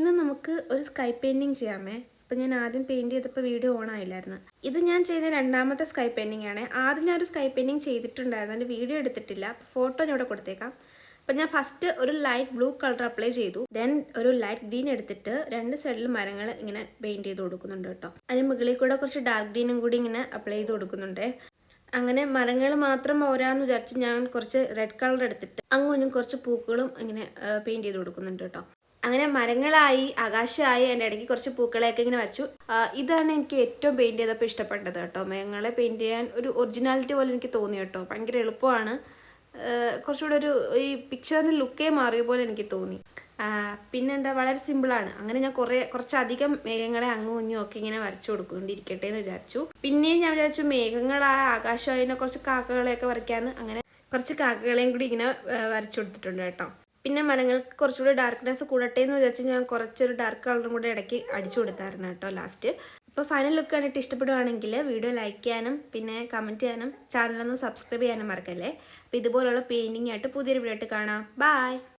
ഇന്ന് നമുക്ക് ഒരു സ്കൈ പെയിൻറ്റിങ് ചെയ്യാമേ. അപ്പോൾ ഞാൻ ആദ്യം പെയിൻറ്റ് ചെയ്തപ്പോൾ വീഡിയോ ഓൺ ആയില്ലായിരുന്നു. ഇത് ഞാൻ ചെയ്ത രണ്ടാമത്തെ സ്കൈ പെയിൻറ്റിംഗ് ആണ്. ആദ്യം ഞാനൊരു സ്കൈ പെയിൻറ്റിങ് ചെയ്തിട്ടുണ്ടായിരുന്നു, അതിൻ്റെ വീഡിയോ എടുത്തിട്ടില്ല. ഫോട്ടോ ഞാൻ ഇവിടെ കൊടുത്തേക്കാം. അപ്പം ഞാൻ ഫസ്റ്റ് ഒരു ലൈറ്റ് ബ്ലൂ കളർ അപ്ലൈ ചെയ്തു. ദെൻ ഒരു ലൈറ്റ് ഗ്രീൻ എടുത്തിട്ട് രണ്ട് സൈഡിൽ മരങ്ങൾ ഇങ്ങനെ പെയിൻറ്റ് ചെയ്ത് കൊടുക്കുന്നുണ്ട് കേട്ടോ. അതിന് മുകളിൽ കൂടെ കുറച്ച് ഡാർക്ക് ഗ്രീനും കൂടി ഇങ്ങനെ അപ്ലൈ ചെയ്ത് കൊടുക്കുന്നുണ്ട്. അങ്ങനെ മരങ്ങൾ മാത്രം പോരാന്ന് വിചാരിച്ച് ഞാൻ കുറച്ച് റെഡ് കളർ എടുത്തിട്ട് അങ്ങും കുറച്ച് പൂക്കളും ഇങ്ങനെ പെയിൻറ്റ് ചെയ്ത് കൊടുക്കുന്നുണ്ട് കേട്ടോ. അങ്ങനെ മരങ്ങളായി, ആകാശമായി, എൻ്റെ ഇടയ്ക്ക് കുറച്ച് പൂക്കളെയൊക്കെ ഇങ്ങനെ വരച്ചു. ഇതാണ് എനിക്ക് ഏറ്റവും പെയിൻറ്റ് ചെയ്തപ്പോൾ ഇഷ്ടപ്പെട്ടത് കേട്ടോ. മരങ്ങളെ പെയിൻറ്റ് ചെയ്യാൻ ഒരു ഒറിജിനാലിറ്റി പോലെ എനിക്ക് തോന്നി കേട്ടോ. ഭയങ്കര എളുപ്പമാണ്. കുറച്ചുകൂടെ ഒരു ഈ പിക്ചറിൻ്റെ ലുക്കേ മാറിയ പോലെ എനിക്ക് തോന്നി. പിന്നെന്താ, വളരെ സിമ്പിളാണ്. അങ്ങനെ ഞാൻ കുറച്ചധികം മേഘങ്ങളെ അങ്ങും ഇങ്ങും ഒക്കെ ഇങ്ങനെ വരച്ചു കൊടുക്കൊണ്ടിരിക്കട്ടെ എന്ന് വിചാരിച്ചു. പിന്നെയും ഞാൻ വിചാരിച്ചു മേഘങ്ങളായ ആകാശമായി കുറച്ച് കാക്കകളെയൊക്കെ വരയ്ക്കാമെന്ന്. അങ്ങനെ കുറച്ച് കാക്കകളെയും കൂടി ഇങ്ങനെ വരച്ചു കൊടുത്തിട്ടുണ്ട് കേട്ടോ. പിന്നെ മരങ്ങൾക്ക് കുറച്ചുകൂടി ഡാർക്ക്നെസ് കൂടട്ടെ എന്ന് വിചാരിച്ച് ഞാൻ കുറച്ചൊരു ഡാർക്ക് കളറും കൂടെ ഇടയ്ക്ക് അടിച്ചു കൊടുത്തായിരുന്നു കേട്ടോ ലാസ്റ്റ്. ഇപ്പോൾ ഫൈനൽ ലുക്ക് കണ്ടിട്ട് ഇഷ്ടപ്പെടുവാണെങ്കിൽ വീഡിയോ ലൈക്ക് ചെയ്യാനും പിന്നെ കമൻറ്റ് ചെയ്യാനും ചാനലൊന്ന് സബ്സ്ക്രൈബ് ചെയ്യാനും മറക്കല്ലേ. അപ്പോൾ ഇതുപോലുള്ള പെയിൻറ്റിംഗ് ആയിട്ട് പുതിയൊരു വീഡിയോ ആയിട്ട് കാണാം. ബൈ.